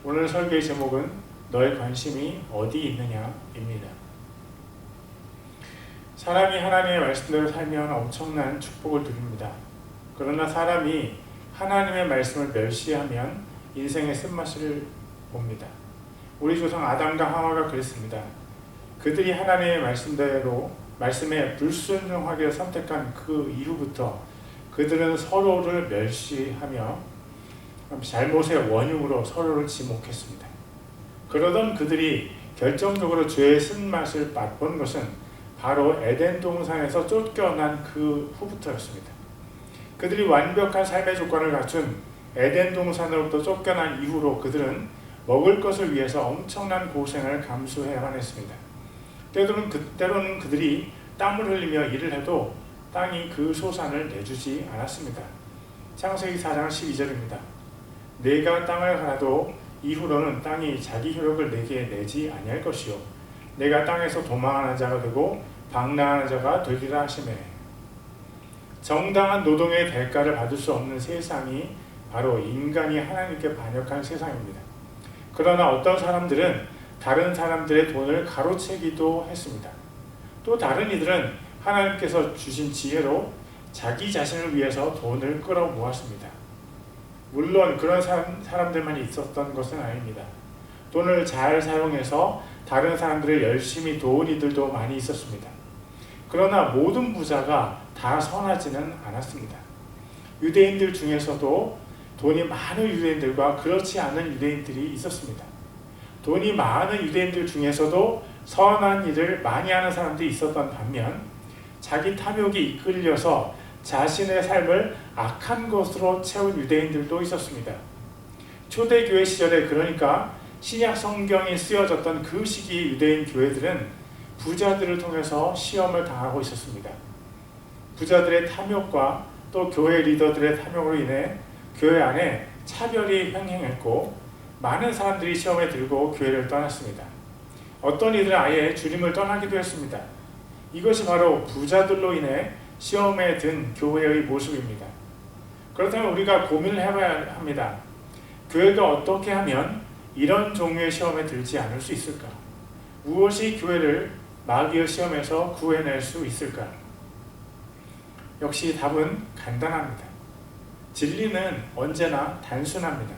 오늘 설교의 제목은 너의 관심이 어디 있느냐입니다. 사람이 하나님의 말씀대로 살면 엄청난 축복을 누립니다. 그러나 사람이 하나님의 말씀을 멸시하면 인생의 쓴맛을 봅니다. 우리 조상 아담과 하와가 그랬습니다. 그들이 하나님의 말씀에 불순종하기를 선택한 그 이후부터 그들은 서로를 멸시하며 잘못의 원흉으로 서로를 지목했습니다. 그러던 그들이 결정적으로 죄의 쓴맛을 맛본 것은 바로 에덴 동산에서 쫓겨난 그 후부터였습니다. 그들이 완벽한 삶의 조건을 갖춘 에덴 동산으로부터 쫓겨난 이후로 그들은 먹을 것을 위해서 엄청난 고생을 감수해야만 했습니다. 때로는 그들이 땀을 흘리며 일을 해도 땅이 그 소산을 내주지 않았습니다. 창세기 4장 12절입니다. 내가 땅을 갈아도 이후로는 땅이 자기 효력을 내게 내지 아니할 것이요 내가 땅에서 도망하는 자가 되고 방랑하는 자가 되리라 하시매. 정당한 노동의 대가를 받을 수 없는 세상이 바로 인간이 하나님께 반역한 세상입니다. 그러나 어떤 사람들은 다른 사람들의 돈을 가로채기도 했습니다. 또 다른 이들은 하나님께서 주신 지혜로 자기 자신을 위해서 돈을 끌어 모았습니다. 물론 그런 사람들만 있었던 것은 아닙니다. 돈을 잘 사용해서 다른 사람들을 열심히 도운 이들도 많이 있었습니다. 그러나 모든 부자가 다 선하지는 않았습니다. 유대인들 중에서도 돈이 많은 유대인들과 그렇지 않은 유대인들이 있었습니다. 돈이 많은 유대인들 중에서도 선한 일을 많이 하는 사람들이 있었던 반면 자기 탐욕이 이끌려서 자신의 삶을 악한 것으로 채운 유대인들도 있었습니다. 초대교회 시절에, 그러니까 신약 성경이 쓰여졌던 그 시기 유대인 교회들은 부자들을 통해서 시험을 당하고 있었습니다. 부자들의 탐욕과 또 교회 리더들의 탐욕으로 인해 교회 안에 차별이 횡행했고 많은 사람들이 시험에 들고 교회를 떠났습니다. 어떤 이들은 아예 주님을 떠나기도 했습니다. 이것이 바로 부자들로 인해 시험에 든 교회의 모습입니다. 그렇다면 우리가 고민을 해봐야 합니다. 교회가 어떻게 하면 이런 종류의 시험에 들지 않을 수 있을까? 무엇이 교회를 마귀의 시험에서 구해낼 수 있을까? 역시 답은 간단합니다. 진리는 언제나 단순합니다.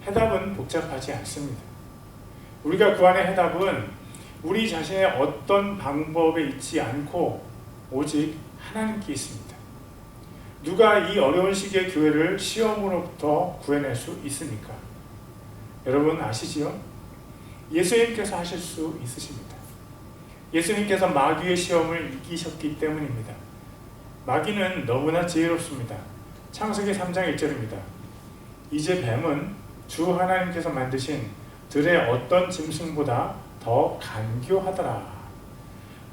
해답은 복잡하지 않습니다. 우리가 구하는 해답은 우리 자신의 어떤 방법에 있지 않고 오직 하나님께 있습니다. 누가 이 어려운 시기의 교회를 시험으로부터 구해낼 수 있습니까? 여러분 아시지요? 예수님께서 하실 수 있으십니다. 예수님께서 마귀의 시험을 이기셨기 때문입니다. 마귀는 너무나 지혜롭습니다. 창세기 3장 1절입니다. 이제 뱀은 주 하나님께서 만드신 들의 어떤 짐승보다 더 간교하더라.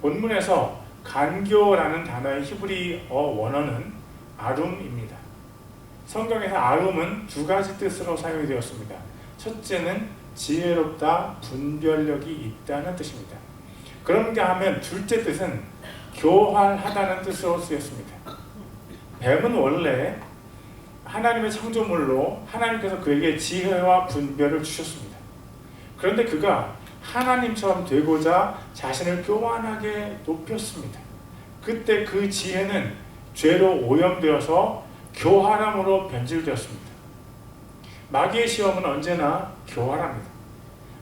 본문에서 간교라는 단어의 히브리어 원어는 아룸입니다. 성경에서 아룸은 두 가지 뜻으로 사용이 되었습니다. 첫째는 지혜롭다, 분별력이 있다는 뜻입니다. 그런가 하면 둘째 뜻은 교활하다는 뜻으로 쓰였습니다. 뱀은 원래 하나님의 창조물로 하나님께서 그에게 지혜와 분별을 주셨습니다. 그런데 그가 하나님처럼 되고자 자신을 교만하게 높였습니다. 그때 그 지혜는 죄로 오염되어서 교활함으로 변질되었습니다. 마귀의 시험은 언제나 교활합니다.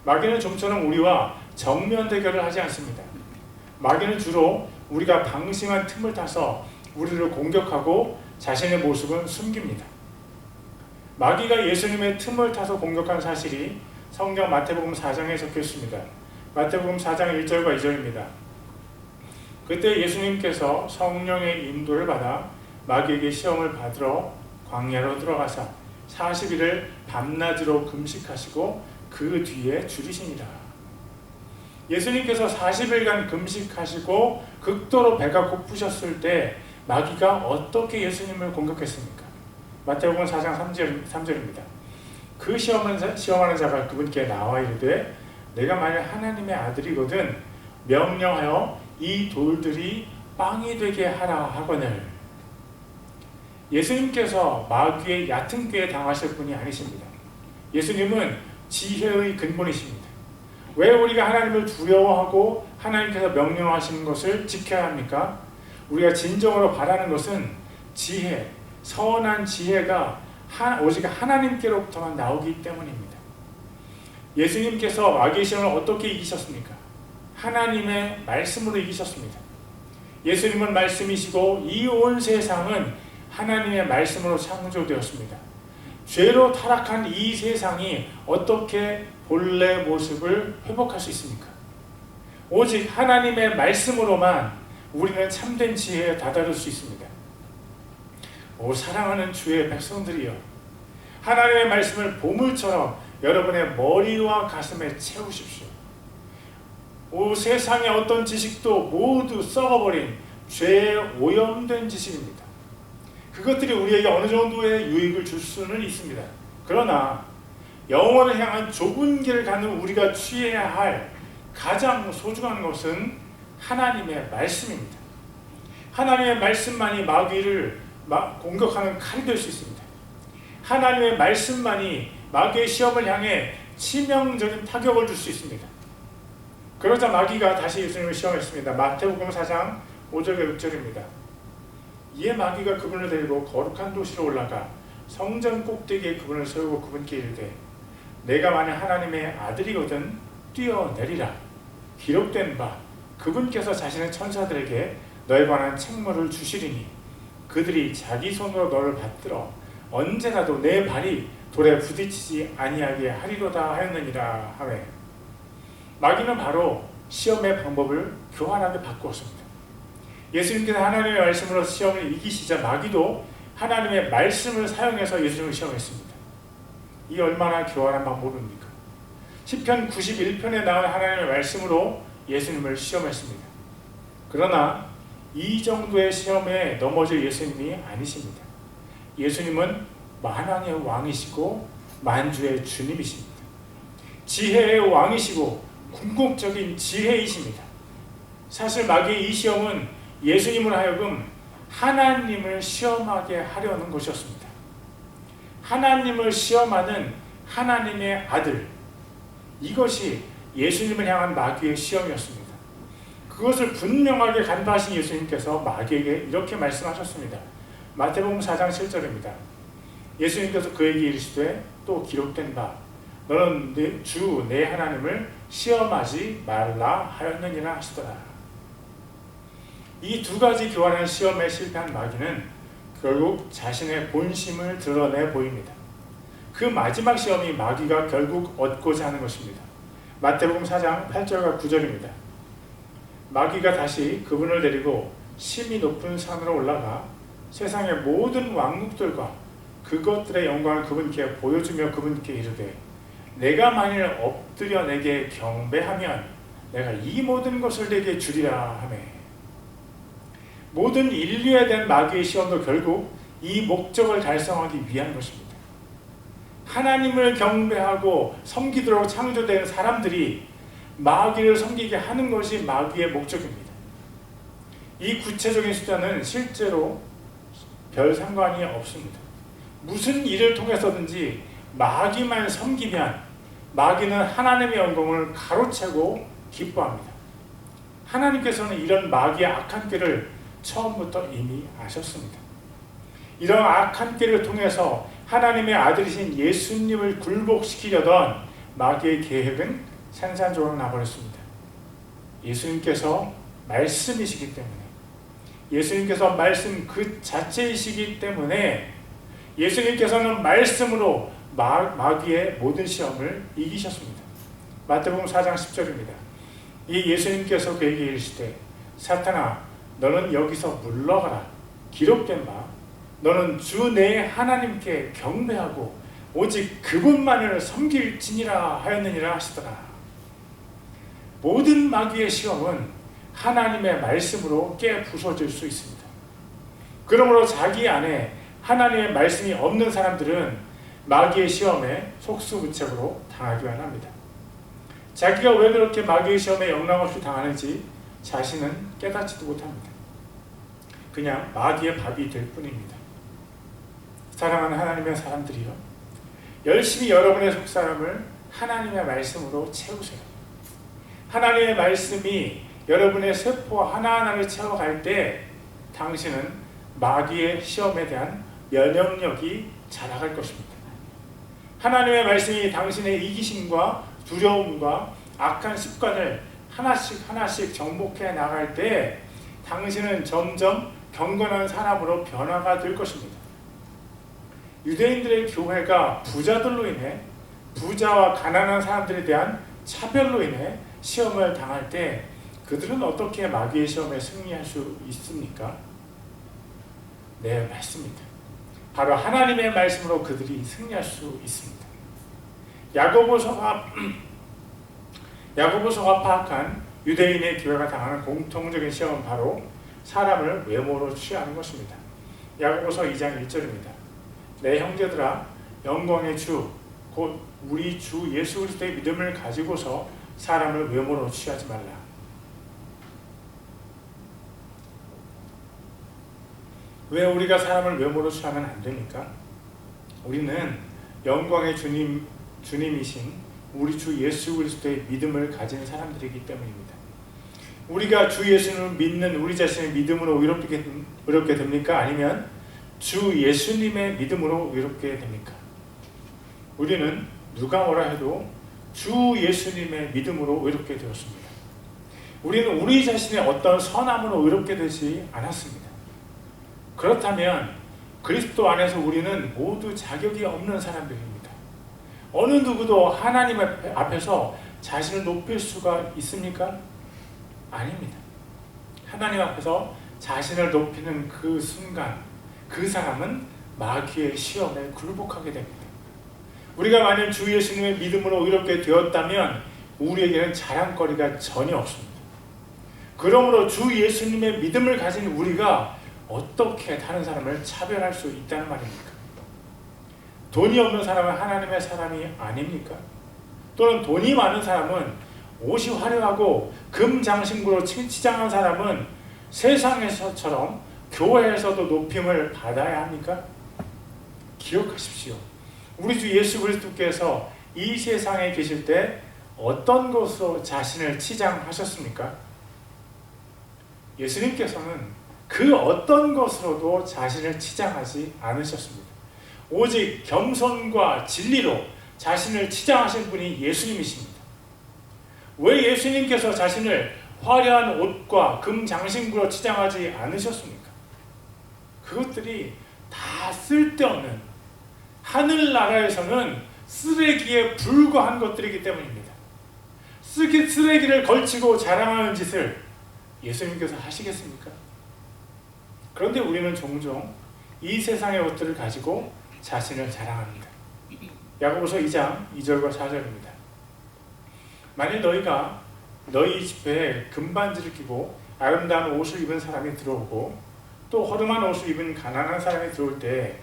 마귀는 좀처럼 우리와 정면 대결을 하지 않습니다. 마귀는 주로 우리가 방심한 틈을 타서 우리를 공격하고 자신의 모습은 숨깁니다. 마귀가 예수님의 틈을 타서 공격한 사실이 성경 마태복음 4장에 적혀 있습니다. 마태복음 4장 1절과 2절입니다. 그때 예수님께서 성령의 인도를 받아 마귀에게 시험을 받으러 광야로 들어가사 40일을 밤낮으로 금식하시고 그 뒤에 줄이시니라. 예수님께서 40일간 금식하시고 극도로 배가 고프셨을 때 마귀가 어떻게 예수님을 공격했습니까? 마태복음 4장 3절입니다. 그 시험하는 자가 그분께 나와 이르되 내가 만일 하나님의 아들이거든 명령하여 이 돌들이 빵이 되게 하라 하거늘. 예수님께서 마귀의 얕은 꾀에 당하실 분이 아니십니다. 예수님은 지혜의 근본이십니다. 왜 우리가 하나님을 두려워하고 하나님께서 명령하시는 것을 지켜야 합니까? 우리가 진정으로 바라는 것은 지혜, 선한 지혜가 오직 하나님께로부터만 나오기 때문입니다. 예수님께서 마귀의 시험을 어떻게 이기셨습니까? 하나님의 말씀으로 이기셨습니다. 예수님은 말씀이시고 이 온 세상은 하나님의 말씀으로 창조되었습니다. 죄로 타락한 이 세상이 어떻게 본래 모습을 회복할 수 있습니까? 오직 하나님의 말씀으로만 우리는 참된 지혜에 다다를 수 있습니다. 오 사랑하는 주의 백성들이여, 하나님의 말씀을 보물처럼 여러분의 머리와 가슴에 채우십시오. 오 세상의 어떤 지식도 모두 썩어버린 죄에 오염된 지식입니다. 그것들이 우리에게 어느 정도의 유익을 줄 수는 있습니다. 그러나 영원을 향한 좁은 길을 가는 우리가 취해야 할 가장 소중한 것은 하나님의 말씀입니다. 하나님의 말씀만이 마귀를 공격하는 칼이 될 수 있습니다. 하나님의 말씀만이 마귀의 시험을 향해 치명적인 타격을 줄 수 있습니다. 그러자 마귀가 다시 예수님을 시험했습니다. 마태복음 4장 5절과 6절입니다. 이에 마귀가 그분을 데리고 거룩한 도시로 올라가 성전 꼭대기에 그분을 세우고 그분께 이르되 내가 만일 하나님의 아들이거든 뛰어내리라. 기록된 바 그분께서 자신의 천사들에게 너에 관한 책무를 주시리니 그들이 자기 손으로 너를 받들어 언제라도 내 발이 돌에 부딪히지 아니하게 하리로다 하였느니라 하매 마귀는 바로 시험의 방법을 교활하게 바꾸었습니다. 예수님께서 하나님의 말씀으로 시험을 이기시자 마귀도 하나님의 말씀을 사용해서 예수님을 시험했습니다. 이 얼마나 교활한 방법입니까? 시편 91편에 나온 하나님의 말씀으로 예수님을 시험했습니다. 그러나 이 정도의 시험에 넘어질 예수님이 아니십니다. 예수님은 만왕의 왕이시고 만주의 주님이십니다. 지혜의 왕이시고 궁극적인 지혜이십니다. 사실 마귀의 이 시험은 예수님을 하여금 하나님을 시험하게 하려는 것이었습니다. 하나님을 시험하는 하나님의 아들, 이것이 예수님을 향한 마귀의 시험이었습니다. 그것을 분명하게 간파하신 예수님께서 마귀에게 이렇게 말씀하셨습니다. 마태복음 4장 7절입니다. 예수님께서 그에게 이르시되 또 기록된 바 너는 내 하나님을 시험하지 말라 하였느니라 하시더라. 이 두 가지 교활한 시험에 실패한 마귀는 결국 자신의 본심을 드러내 보입니다. 그 마지막 시험이 마귀가 결국 얻고자 하는 것입니다. 마태복음 4장 8절과 9절입니다. 마귀가 다시 그분을 데리고 심히 높은 산으로 올라가 세상의 모든 왕국들과 그것들의 영광을 그분께 보여주며 그분께 이르되 내가 만일 엎드려 내게 경배하면 내가 이 모든 것을 내게 주리라 하매 모든 인류에 대한 마귀의 시험도 결국 이 목적을 달성하기 위한 것입니다. 하나님을 경배하고 섬기도록 창조된 사람들이 마귀를 섬기게 하는 것이 마귀의 목적입니다. 이 구체적인 숫자는 실제로 별 상관이 없습니다. 무슨 일을 통해서든지 마귀만 섬기면 마귀는 하나님의 영광을 가로채고 기뻐합니다. 하나님께서는 이런 마귀의 악한 길을 처음부터 이미 아셨습니다. 이런 악한 길을 통해서 하나님의 아들이신 예수님을 굴복시키려던 마귀의 계획은 산산조각 나버렸습니다. 예수님께서 말씀이시기 때문에 예수님께서 말씀 그 자체이시기 때문에 예수님께서는 말씀으로 마귀의 모든 시험을 이기셨습니다. 마태복음 4장 10절입니다. 이 예수님께서 그에게 이르시되 사탄아 너는 여기서 물러가라. 기록된 바 너는 주 내 하나님께 경배하고 오직 그분만을 섬길지니라 하였느니라 하시더라. 모든 마귀의 시험은 하나님의 말씀으로 깨부숴질 수 있습니다. 그러므로 자기 안에 하나님의 말씀이 없는 사람들은 마귀의 시험에 속수무책으로 당하기만 합니다. 자기가 왜 그렇게 마귀의 시험에 영락없이 당하는지 자신은 깨닫지도 못합니다. 그냥 마귀의 밥이 될 뿐입니다. 사랑하는 하나님의 사람들이요, 열심히 여러분의 속사람을 하나님의 말씀으로 채우세요. 하나님의 말씀이 여러분의 세포 하나하나를 채워갈 때 당신은 마귀의 시험에 대한 면역력이 자라갈 것입니다. 하나님의 말씀이 당신의 이기심과 두려움과 악한 습관을 하나씩 정복해 나갈 때 당신은 점점 경건한 사람으로 변화가 될 것입니다. 유대인들의 교회가 부자들로 인해 부자와 가난한 사람들에 대한 차별로 인해 시험을 당할 때 그들은 어떻게 마귀의 시험에 승리할 수 있습니까? 네, 맞습니다. 바로 하나님의 말씀으로 그들이 승리할 수 있습니다. 야고보서가 파악한 유대인의 교회가 당하는 공통적인 시험은 바로 사람을 외모로 취하는 것입니다. 야고보서 2장 1절입니다. 내 형제들아, 영광의 주 곧 우리 주 예수 그리스도의 믿음을 가지고서 사람을 외모로 취하지 말라. 왜 우리가 사람을 외모로 취하면 안 됩니까? 우리는 영광의 주님이신 우리 주 예수 그리스도의 믿음을 가진 사람들이기 때문입니다. 우리가 주 예수님을 믿는 우리 자신의 믿음으로 의롭게 됩니까? 아니면 주 예수님의 믿음으로 의롭게 됩니까? 우리는 누가 뭐라 해도 주 예수님의 믿음으로 의롭게 되었습니다. 우리는 우리 자신의 어떤 선함으로 의롭게 되지 않았습니다. 그렇다면 그리스도 안에서 우리는 모두 자격이 없는 사람들입니다. 어느 누구도 하나님 앞에서 자신을 높일 수가 있습니까? 아닙니다. 하나님 앞에서 자신을 높이는 그 순간 그 사람은 마귀의 시험에 굴복하게 됩니다. 우리가 만약 주 예수님의 믿음으로 의롭게 되었다면 우리에게는 자랑거리가 전혀 없습니다. 그러므로 주 예수님의 믿음을 가진 우리가 어떻게 다른 사람을 차별할 수 있다는 말입니까? 돈이 없는 사람은 하나님의 사람이 아닙니까? 또는 돈이 많은 사람은 옷이 화려하고 금장신구로 치장한 사람은 세상에서처럼 교회에서도 높임을 받아야 합니까? 기억하십시오. 우리 주 예수 그리스도께서 이 세상에 계실 때 어떤 것으로 자신을 치장하셨습니까? 예수님께서는 그 어떤 것으로도 자신을 치장하지 않으셨습니다. 오직 겸손과 진리로 자신을 치장하신 분이 예수님이십니다. 왜 예수님께서 자신을 화려한 옷과 금장신구로 치장하지 않으셨습니까? 그것들이 다 쓸데없는, 하늘나라에서는 쓰레기에 불과한 것들이기 때문입니다. 쓰레기를 걸치고 자랑하는 짓을 예수님께서 하시겠습니까? 그런데 우리는 종종 이 세상의 것들을 가지고 자신을 자랑합니다. 야고보서 2장 2절과 4절입니다. 만일 너희가 너희 집회에 금반지를 끼고 아름다운 옷을 입은 사람이 들어오고 또 허름한 옷을 입은 가난한 사람이 들어올 때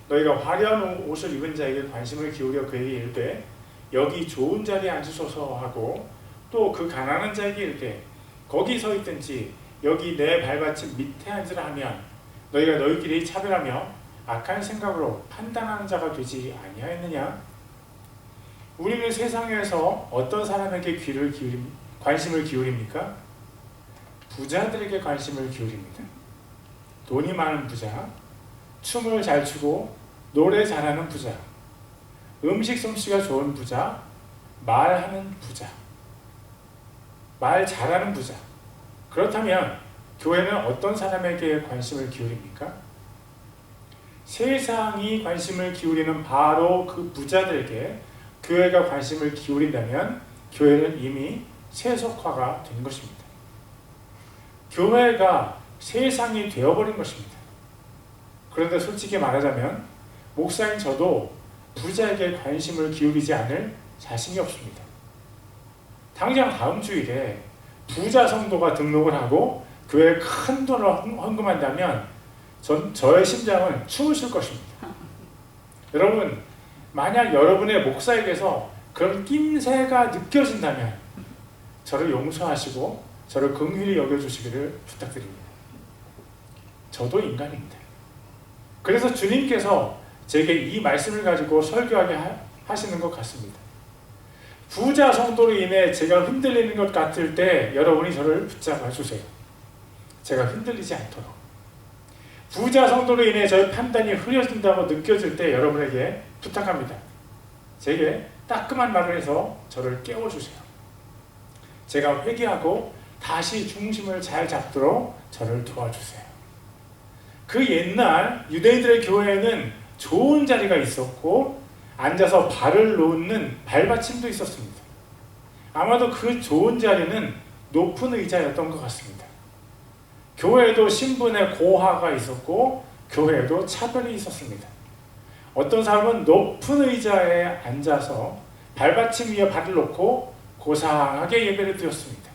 너희가 화려한 옷을 입은 자에게 관심을 기울여 그에게 이르되 여기 좋은 자리에 앉으소서 하고 또 그 가난한 자에게 이르되 거기 서 있든지 여기 내 발받침 밑에 앉으라 하면 너희가 너희끼리 차별하며 악한 생각으로 판단하는 자가 되지 아니하였느냐? 우리는 세상에서 어떤 사람에게 관심을 기울입니까? 부자들에게 관심을 기울입니다. 돈이 많은 부자, 춤을 잘 추고 노래 잘하는 부자, 음식 솜씨가 좋은 부자, 말하는 부자, 말 잘하는 부자. 그렇다면 교회는 어떤 사람에게 관심을 기울입니까? 세상이 관심을 기울이는 바로 그 부자들에게 교회가 관심을 기울인다면 교회는 이미 세속화가 된 것입니다. 교회가 세상이 되어버린 것입니다. 그런데 솔직히 말하자면 목사인 저도 부자에게 관심을 기울이지 않을 자신이 없습니다. 당장 다음 주일에 부자 성도가 등록을 하고 교회에 큰 돈을 헌금한다면 저의 심장은 춤을 출 것입니다. 여러분, 만약 여러분의 목사에게서 그런 낌새가 느껴진다면 저를 용서하시고 저를 긍휼히 여겨주시기를 부탁드립니다. 저도 인간입니다. 그래서 주님께서 제게 이 말씀을 가지고 설교하게 하시는 것 같습니다. 부자 성도로 인해 제가 흔들리는 것 같을 때 여러분이 저를 붙잡아 주세요. 제가 흔들리지 않도록. 부자 성도로 인해 저의 판단이 흐려진다고 느껴질 때 여러분에게 부탁합니다. 제게 따끔한 말을 해서 저를 깨워주세요. 제가 회개하고 다시 중심을 잘 잡도록 저를 도와주세요. 그 옛날 유대인들의 교회에는 좋은 자리가 있었고 앉아서 발을 놓는 발받침도 있었습니다. 아마도 그 좋은 자리는 높은 의자였던 것 같습니다. 교회에도 신분의 고하가 있었고 교회에도 차별이 있었습니다. 어떤 사람은 높은 의자에 앉아서 발받침 위에 발을 놓고 고상하게 예배를 드렸습니다.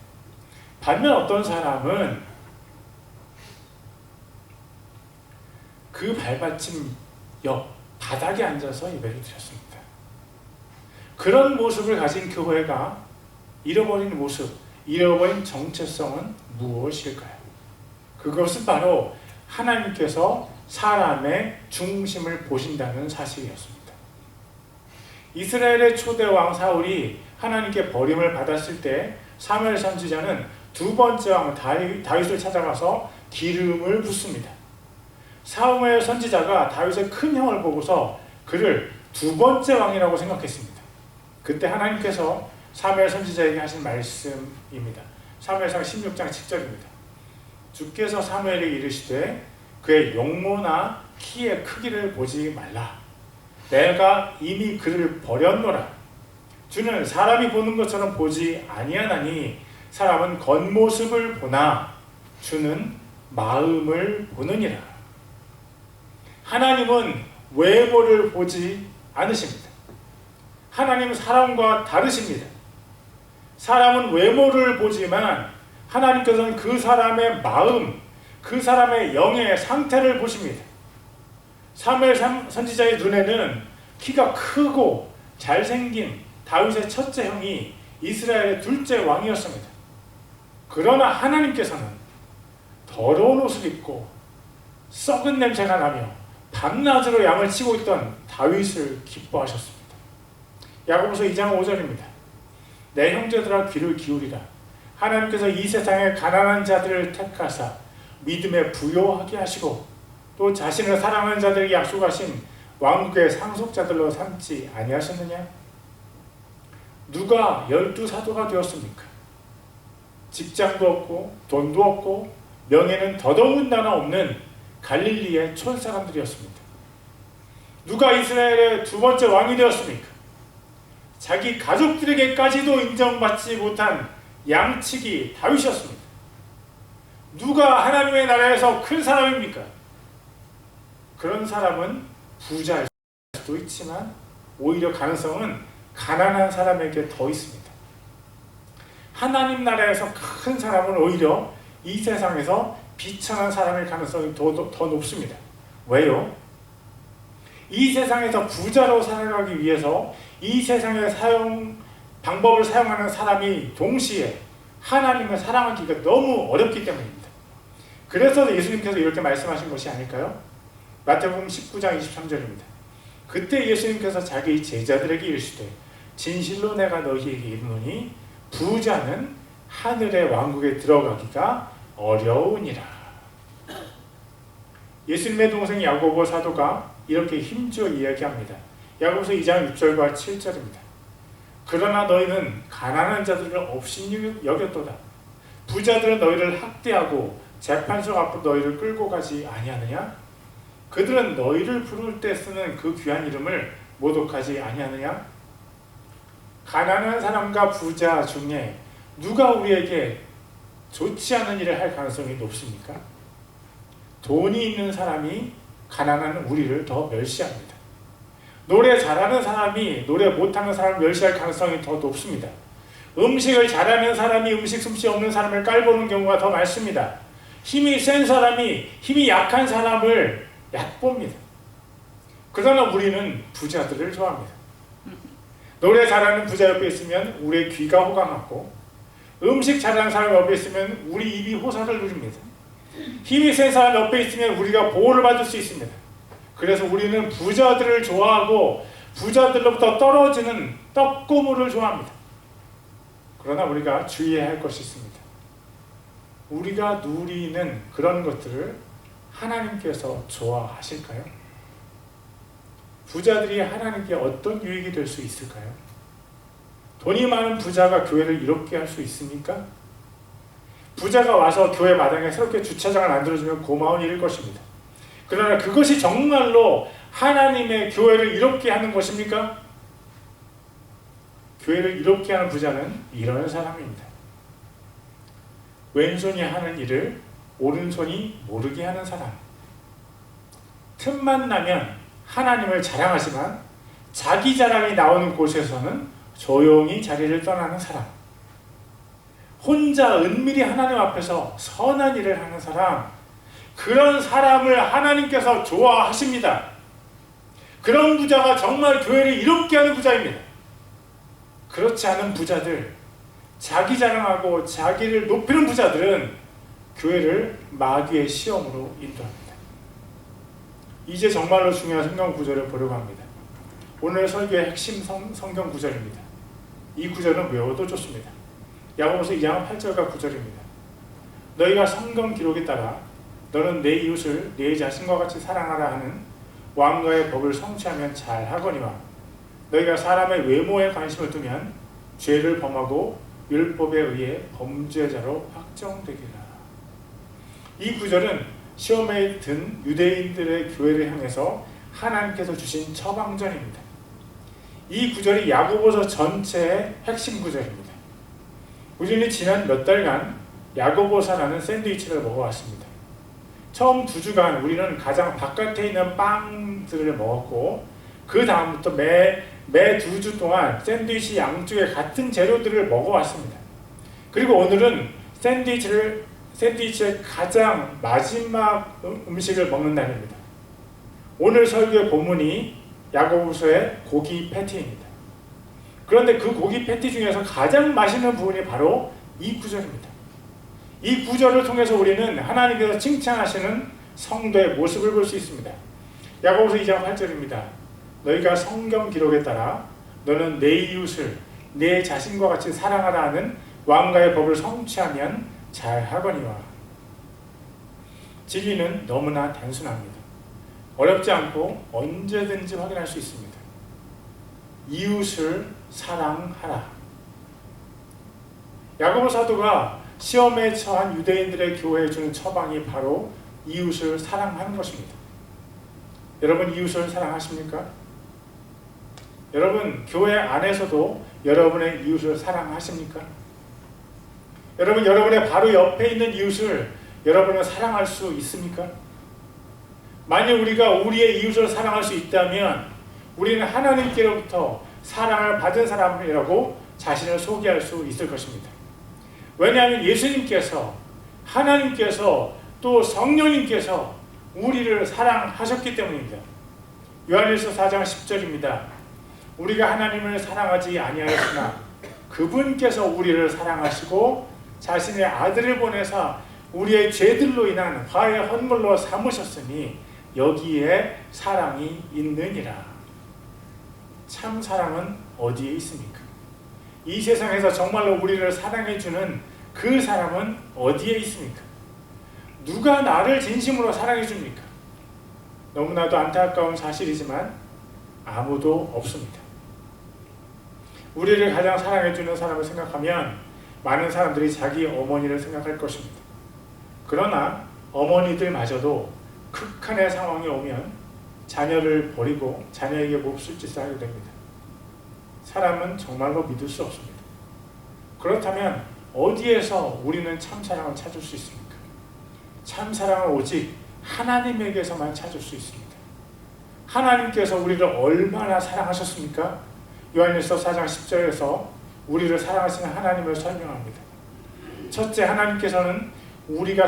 반면 어떤 사람은 그 발받침 옆 바닥에 앉아서 예배를 드렸습니다. 그런 모습을 가진 교회가 잃어버린 모습, 잃어버린 정체성은 무엇일까요? 그것은 바로 하나님께서 사람의 중심을 보신다는 사실이었습니다. 이스라엘의 초대왕 사울이 하나님께 버림을 받았을 때 사무엘 선지자는 두 번째 왕 다윗을 찾아가서 기름을 붓습니다. 사무엘 선지자가 다윗의 큰 형을 보고서 그를 두 번째 왕이라고 생각했습니다. 그때 하나님께서 사무엘 선지자에게 하신 말씀입니다. 사무엘상 16장 10절입니다. 주께서 사무엘에게 이르시되 그의 용모나 키의 크기를 보지 말라. 내가 이미 그를 버렸노라. 주는 사람이 보는 것처럼 보지 아니하나니 사람은 겉모습을 보나 주는 마음을 보느니라. 하나님은 외모를 보지 않으십니다. 하나님은 사람과 다르십니다. 사람은 외모를 보지만 하나님께서는 그 사람의 마음, 그 사람의 영의 상태를 보십니다. 사무엘 선지자의 눈에는 키가 크고 잘생긴 다윗의 첫째 형이 이스라엘의 둘째 왕이었습니다. 그러나 하나님께서는 더러운 옷을 입고 썩은 냄새가 나며 밤낮으로 양을 치고 있던 다윗을 기뻐하셨습니다. 야고보서 2장 5절입니다. 내 형제들아 귀를 기울이라. 하나님께서 이 세상의 가난한 자들을 택하사 믿음에 부요하게 하시고 또 자신을 사랑하는 자들에게 약속하신 왕국의 상속자들로 삼지 아니하셨느냐? 누가 12사도가 되었습니까? 직장도 없고 돈도 없고 명예는 더더군다나 없는 갈릴리의 촌사람들이었습니다. 누가 이스라엘의 두 번째 왕이 되었습니까? 자기 가족들에게까지도 인정받지 못한 양치기 다윗이었습니다. 누가 하나님의 나라에서 큰 사람입니까? 그런 사람은 부자일 수도 있지만 오히려 가능성은 가난한 사람에게 더 있습니다. 하나님 나라에서 큰 사람은 오히려 이 세상에서 비천한 사람일 가능성이 더 높습니다. 왜요? 이 세상에서 부자로 살아가기 위해서 이 세상의 방법을 사용하는 사람이 동시에 하나님을 사랑하기가 너무 어렵기 때문입니다. 그래서 예수님께서 이렇게 말씀하신 것이 아닐까요? 마태복음 19장 23절입니다. 그때 예수님께서 자기 제자들에게 이르시되 진실로 내가 너희에게 이르노니 부자는 하늘의 왕국에 들어가기가 어려우니라. 예수님의 동생 야고보 사도가 이렇게 힘주어 이야기합니다. 야고보서 2장 6절과 7절입니다. 그러나 너희는 가난한 자들을 업신이 여겼도다. 부자들은 너희를 학대하고 재판석 앞으로 너희를 끌고 가지 아니하느냐? 그들은 너희를 부를 때 쓰는 그 귀한 이름을 모독하지 아니하느냐? 가난한 사람과 부자 중에 누가 우리에게 좋지 않은 일을 할 가능성이 높습니까? 돈이 있는 사람이 가난한 우리를 더 멸시합니다. 노래 잘하는 사람이 노래 못하는 사람을 멸시할 가능성이 더 높습니다. 음식을 잘하는 사람이 음식 솜씨 없는 사람을 깔보는 경우가 더 많습니다. 힘이 센 사람이 힘이 약한 사람을 얕봅니다. 그러나 우리는 부자들을 좋아합니다. 노래 잘하는 부자 옆에 있으면 우리의 귀가 호강하고 음식 잘하는 사람 옆에 있으면 우리 입이 호사를 누립니다. 힘이 센 사람 옆에 있으면 우리가 보호를 받을 수 있습니다. 그래서 우리는 부자들을 좋아하고 부자들로부터 떨어지는 떡고물을 좋아합니다. 그러나 우리가 주의해야 할 것이 있습니다. 우리가 누리는 그런 것들을 하나님께서 좋아하실까요? 부자들이 하나님께 어떤 유익이 될 수 있을까요? 돈이 많은 부자가 교회를 이롭게 할 수 있습니까? 부자가 와서 교회 마당에 새롭게 주차장을 만들어주면 고마운 일일 것입니다. 그러나 그것이 정말로 하나님의 교회를 이롭게 하는 것입니까? 교회를 이롭게 하는 부자는 이런 사람입니다. 왼손이 하는 일을 오른손이 모르게 하는 사람. 틈만 나면 하나님을 자랑하지만 자기 자랑이 나오는 곳에서는 조용히 자리를 떠나는 사람. 혼자 은밀히 하나님 앞에서 선한 일을 하는 사람. 그런 사람을 하나님께서 좋아하십니다. 그런 부자가 정말 교회를 이롭게 하는 부자입니다. 그렇지 않은 부자들, 자기 자랑하고 자기를 높이는 부자들은 교회를 마귀의 시험으로 인도합니다. 이제 정말로 중요한 성경 구절을 보려고 합니다. 오늘 설교의 핵심 성경 구절입니다. 이 구절은 외워도 좋습니다. 야고보서 2장 8절과 9절입니다. 너희가 성경 기록에 따라 너는 내 이웃을 내 자신과 같이 사랑하라 하는 왕가의 법을 성취하면 잘하거니와 너희가 사람의 외모에 관심을 두면 죄를 범하고 율법에 의해 범죄자로 확정되리라. 이 구절은 시험에 든 유대인들의 교회를 향해서 하나님께서 주신 처방전입니다. 이 구절이 야고보서 전체의 핵심 구절입니다. 우리는 지난 몇 달간 야고보사라는 샌드위치를 먹어왔습니다. 처음 2주간 우리는 가장 바깥에 있는 빵들을 먹었고 그 다음부터 매 2주 동안 샌드위치 양쪽에 같은 재료들을 먹어왔습니다. 그리고 오늘은 샌드위치의 가장 마지막 음식을 먹는 날입니다. 오늘 설교의 본문이 야고보서의 고기 패티입니다. 그런데 그 고기 패티 중에서 가장 맛있는 부분이 바로 이 구절입니다. 이 구절을 통해서 우리는 하나님께서 칭찬하시는 성도의 모습을 볼 수 있습니다. 야고보서 2장 8절입니다. 너희가 성경 기록에 따라 너는 내 이웃을 내 자신과 같이 사랑하라 하는 왕가의 법을 성취하면 잘하거니와. 진리는 너무나 단순합니다. 어렵지 않고 언제든지 확인할 수 있습니다. 이웃을 사랑하라. 야고보 사도가 시험에 처한 유대인들의 교회에 주는 처방이 바로 이웃을 사랑하는 것입니다. 여러분 이웃을 사랑하십니까? 여러분 교회 안에서도 여러분의 이웃을 사랑하십니까? 여러분 여러분의 바로 옆에 있는 이웃을 여러분은 사랑할 수 있습니까? 만약 우리가 우리의 이웃을 사랑할 수 있다면 우리는 하나님께로부터 사랑을 받은 사람이라고 자신을 소개할 수 있을 것입니다. 왜냐하면 예수님께서 하나님께서 또 성령님께서 우리를 사랑하셨기 때문입니다. 요한일서 4장 10절입니다. 우리가 하나님을 사랑하지 아니하였으나 그분께서 우리를 사랑하시고 자신의 아들을 보내사 우리의 죄들로 인한 화의 헌물로 삼으셨으니 여기에 사랑이 있느니라. 참 사랑은 어디에 있습니까? 이 세상에서 정말로 우리를 사랑해주는 그 사람은 어디에 있습니까? 누가 나를 진심으로 사랑해줍니까? 너무나도 안타까운 사실이지만 아무도 없습니다. 우리를 가장 사랑해주는 사람을 생각하면 많은 사람들이 자기 어머니를 생각할 것입니다. 그러나 어머니들마저도 극한의 상황이 오면 자녀를 버리고 자녀에게 몹쓸 짓을 하게 됩니다. 사람은 정말로 믿을 수 없습니다. 그렇다면 어디에서 우리는 참사랑을 찾을 수 있습니까? 참사랑은 오직 하나님에게서만 찾을 수 있습니다. 하나님께서 우리를 얼마나 사랑하셨습니까? 요한일서 4장 10절에서 우리를 사랑하시는 하나님을 설명합니다. 첫째, 하나님께서는 우리가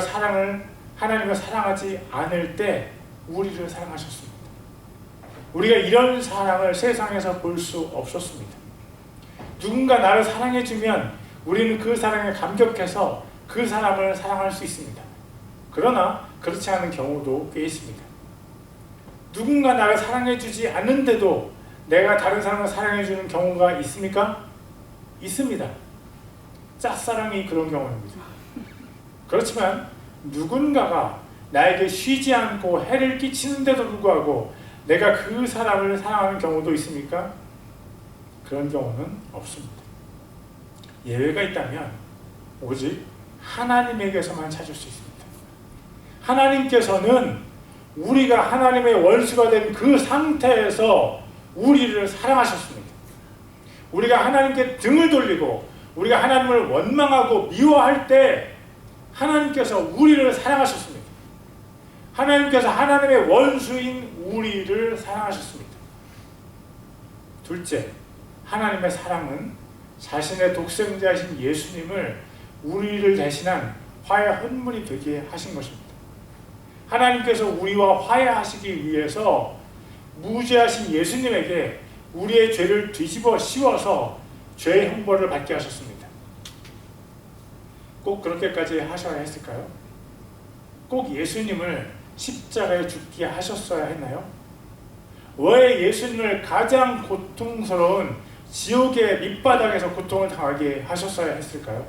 하나님을 사랑하지 않을 때 우리를 사랑하셨습니다. 우리가 이런 사랑을 세상에서 볼 수 없었습니다. 누군가 나를 사랑해주면 우리는 그 사랑에 감격해서 그 사람을 사랑할 수 있습니다. 그러나 그렇지 않은 경우도 꽤 있습니다. 누군가 나를 사랑해주지 않는데도 내가 다른 사람을 사랑해주는 경우가 있습니까? 있습니다. 짝사랑이 그런 경우입니다. 그렇지만 누군가가 나에게 쉬지 않고 해를 끼치는데도 불구하고 내가 그 사람을 사랑하는 경우도 있습니까? 그런 경우는 없습니다. 예외가 있다면 오직 하나님에게서만 찾을 수 있습니다. 하나님께서는 우리가 하나님의 원수가 된 그 상태에서 우리를 사랑하셨습니다. 우리가 하나님께 등을 돌리고 우리가 하나님을 원망하고 미워할 때 하나님께서 우리를 사랑하셨습니다. 하나님께서 하나님의 원수인 우리를 사랑하셨습니다. 둘째, 하나님의 사랑은 자신의 독생자이신 예수님을 우리를 대신한 화해 헌물이 되게 하신 것입니다. 하나님께서 우리와 화해하시기 위해서 무죄하신 예수님에게 우리의 죄를 뒤집어 씌워서 죄의 형벌을 받게 하셨습니다. 꼭 그렇게까지 하셔야 했을까요? 꼭 예수님을 십자가에 죽게 하셨어야 했나요? 왜 예수님을 가장 고통스러운 지옥의 밑바닥에서 고통을 당하게 하셨어야 했을까요?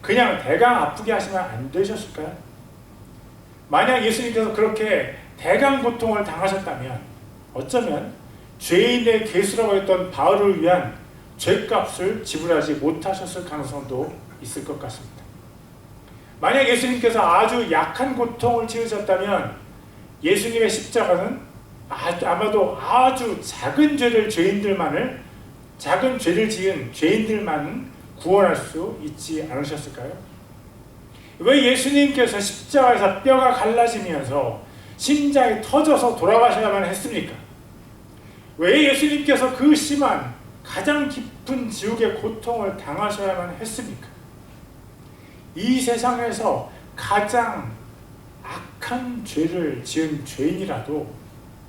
그냥 대강 아프게 하시면 안 되셨을까요? 만약 예수님께서 그렇게 대강 고통을 당하셨다면 어쩌면 죄인의 괴수라고 했던 바울을 위한 죄값을 지불하지 못하셨을 가능성도 있을 것 같습니다. 만약 예수님께서 아주 약한 고통을 치르셨다면 예수님의 십자가는 아마도 아주 작은 죄를 작은 죄를 지은 죄인들만 구원할 수 있지 않으셨을까요? 왜 예수님께서 십자가에서 뼈가 갈라지면서 심장이 터져서 돌아가셔야만 했습니까? 왜 예수님께서 그 심한 가장 깊은 지옥의 고통을 당하셔야만 했습니까? 이 세상에서 가장 악한 죄를 지은 죄인이라도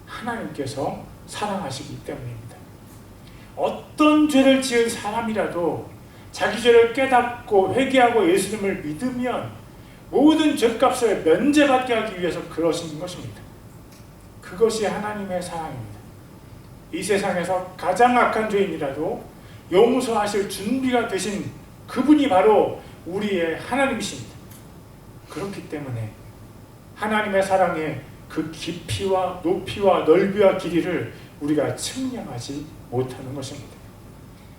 하나님께서 사랑하시기 때문입니다. 어떤 죄를 지은 사람이라도 자기 죄를 깨닫고 회개하고 예수님을 믿으면 모든 죄값을 면제받게 하기 위해서 그러신 것입니다. 그것이 하나님의 사랑입니다. 이 세상에서 가장 악한 죄인이라도 용서하실 준비가 되신 그분이 바로 우리의 하나님이십니다. 그렇기 때문에 하나님의 사랑의 그 깊이와 높이와 넓이와 길이를 우리가 측량하지 못하는 것입니다.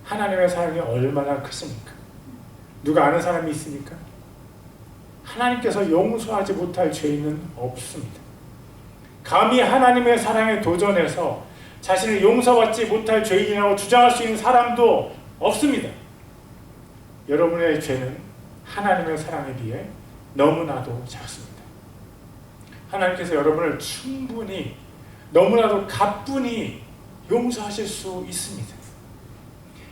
하나님의 사랑이 얼마나 크십니까? 누가 아는 사람이 있습니까? 하나님께서 용서하지 못할 죄인은 없습니다. 감히 하나님의 사랑에 도전해서 자신을 용서받지 못할 죄인이라고 주장할 수 있는 사람도 없습니다. 여러분의 죄는 하나님의 사랑에 비해 너무나도 작습니다. 하나님께서 여러분을 충분히 너무나도 가뿐히 용서하실 수 있습니다.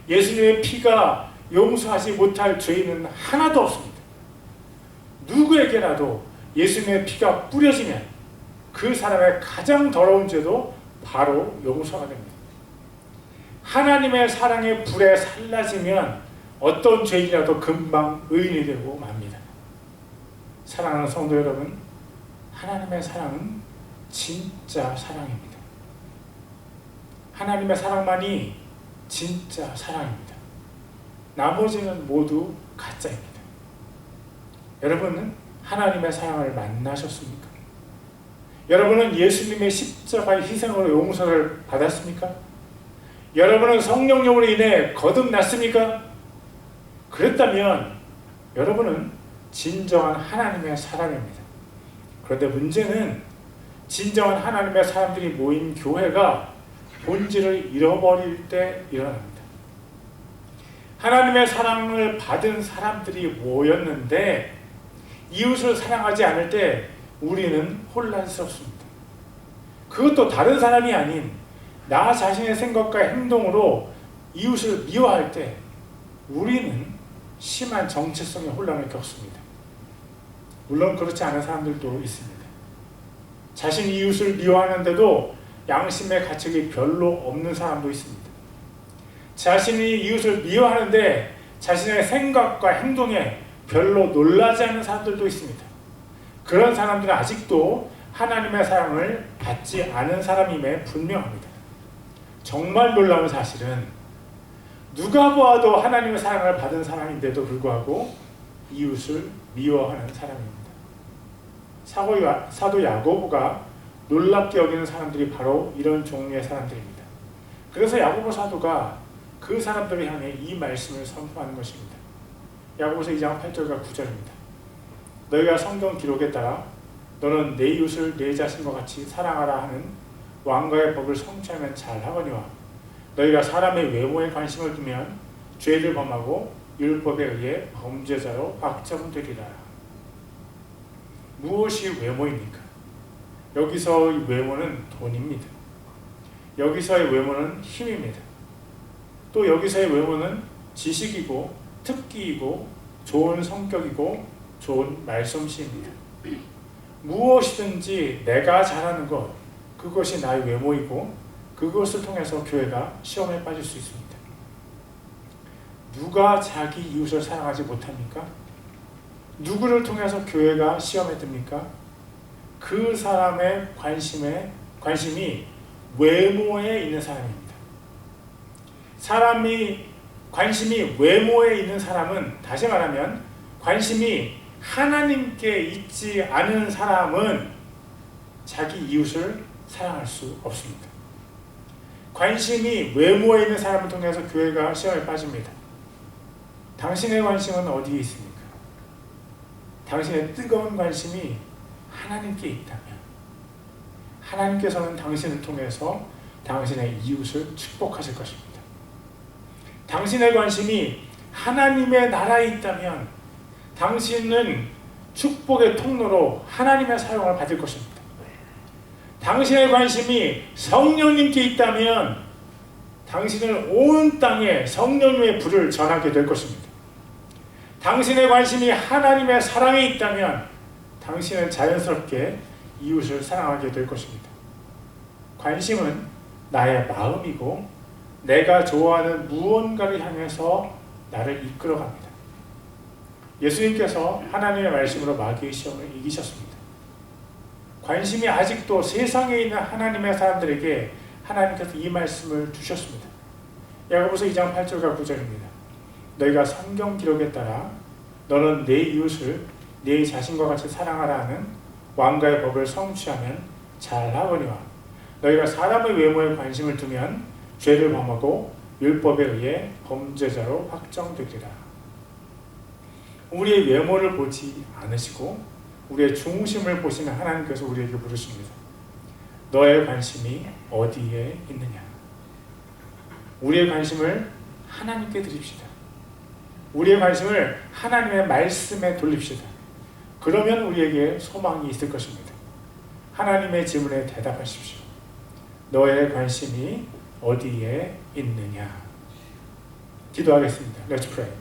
예수님의 피가 용서하지 못할 죄인은 하나도 없습니다. 누구에게라도 예수님의 피가 뿌려지면 그 사람의 가장 더러운 죄도 바로 용서가 됩니다. 하나님의 사랑의 불에 살라지면 어떤 죄인이라도 금방 의인이 되고 맙니다. 사랑하는 성도 여러분, 하나님의 사랑은 진짜 사랑입니다. 하나님의 사랑만이 진짜 사랑입니다. 나머지는 모두 가짜입니다. 여러분은 하나님의 사랑을 만나셨습니까? 여러분은 예수님의 십자가의 희생으로 용서를 받았습니까? 여러분은 성령님으로 인해 거듭났습니까? 그랬다면 여러분은 진정한 하나님의 사람입니다. 그런데 문제는 진정한 하나님의 사람들이 모인 교회가 본질을 잃어버릴 때 일어납니다. 하나님의 사랑을 받은 사람들이 모였는데 이웃을 사랑하지 않을 때 우리는 혼란스럽습니다. 그것도 다른 사람이 아닌 나 자신의 생각과 행동으로 이웃을 미워할 때 우리는 심한 정체성의 혼란을 겪습니다. 물론 그렇지 않은 사람들도 있습니다. 자신이 이웃을 미워하는데도 양심의 가책이 별로 없는 사람도 있습니다. 자신이 이웃을 미워하는데 자신의 생각과 행동에 별로 놀라지 않는 사람들도 있습니다. 그런 사람들은 아직도 하나님의 사랑을 받지 않은 사람임에 분명합니다. 정말 놀라운 사실은 누가 보아도 하나님의 사랑을 받은 사람인데도 불구하고 이웃을 미워하는 사람입니다. 사도 야고보가 놀랍게 여기는 사람들이 바로 이런 종류의 사람들입니다. 그래서 야고보 사도가 그 사람들을 향해 이 말씀을 선포하는 것입니다. 야고보서 2장 8절과 9절입니다. 너희가 성경 기록에 따라 너는 내 이웃을 내 자신과 같이 사랑하라 하는 왕과의 법을 성취하면 잘하거니와 너희가 사람의 외모에 관심을 두면 죄를 범하고 율법에 의해 범죄자로 확정되리라. 무엇이 외모입니까? 여기서의 외모는 돈입니다. 여기서의 외모는 힘입니다. 또 여기서의 외모는 지식이고 특기이고 좋은 성격이고 좋은 말솜씨입니다. 무엇이든지 내가 잘하는 것, 그것이 나의 외모이고 그것을 통해서 교회가 시험에 빠질 수 있습니다. 누가 자기 이웃을 사랑하지 못합니까? 누구를 통해서 교회가 시험에 듭니까? 그 사람의 관심이 외모에 있는 사람입니다. 사람이 관심이 외모에 있는 사람은, 다시 말하면 관심이 하나님께 있지 않은 사람은 자기 이웃을 사랑할 수 없습니다. 관심이 외모에 있는 사람을 통해서 교회가 시험에 빠집니다. 당신의 관심은 어디에 있습니까? 당신의 뜨거운 관심이 하나님께 있다면 하나님께서는 당신을 통해서 당신의 이웃을 축복하실 것입니다. 당신의 관심이 하나님의 나라에 있다면 당신은 축복의 통로로 하나님의 사용을 받을 것입니다. 당신의 관심이 성령님께 있다면 당신은 온 땅에 성령님의 불을 전하게 될 것입니다. 당신의 관심이 하나님의 사랑에 있다면 당신은 자연스럽게 이웃을 사랑하게 될 것입니다. 관심은 나의 마음이고 내가 좋아하는 무언가를 향해서 나를 이끌어갑니다. 예수님께서 하나님의 말씀으로 마귀의 시험을 이기셨습니다. 관심이 아직도 세상에 있는 하나님의 사람들에게 하나님께서 이 말씀을 주셨습니다. 야고보서 2장 8절과 9절입니다. 너희가 성경 기록에 따라 너는 내 이웃을 내 자신과 같이 사랑하라 하는 왕가의 법을 성취하면 잘하거니와 너희가 사람의 외모에 관심을 두면 죄를 범하고 율법에 의해 범죄자로 확정되리라. 우리의 외모를 보지 않으시고 우리의 중심을 보시는 하나님께서 우리에게 부르십니다. 너의 관심이 어디에 있느냐? 우리의 관심을 하나님께 드립시다. 우리의 관심을 하나님의 말씀에 돌립시다. 그러면 우리에게 소망이 있을 것입니다. 하나님의 질문에 대답하십시오. 너의 관심이 어디에 있느냐? 기도하겠습니다. Let's pray.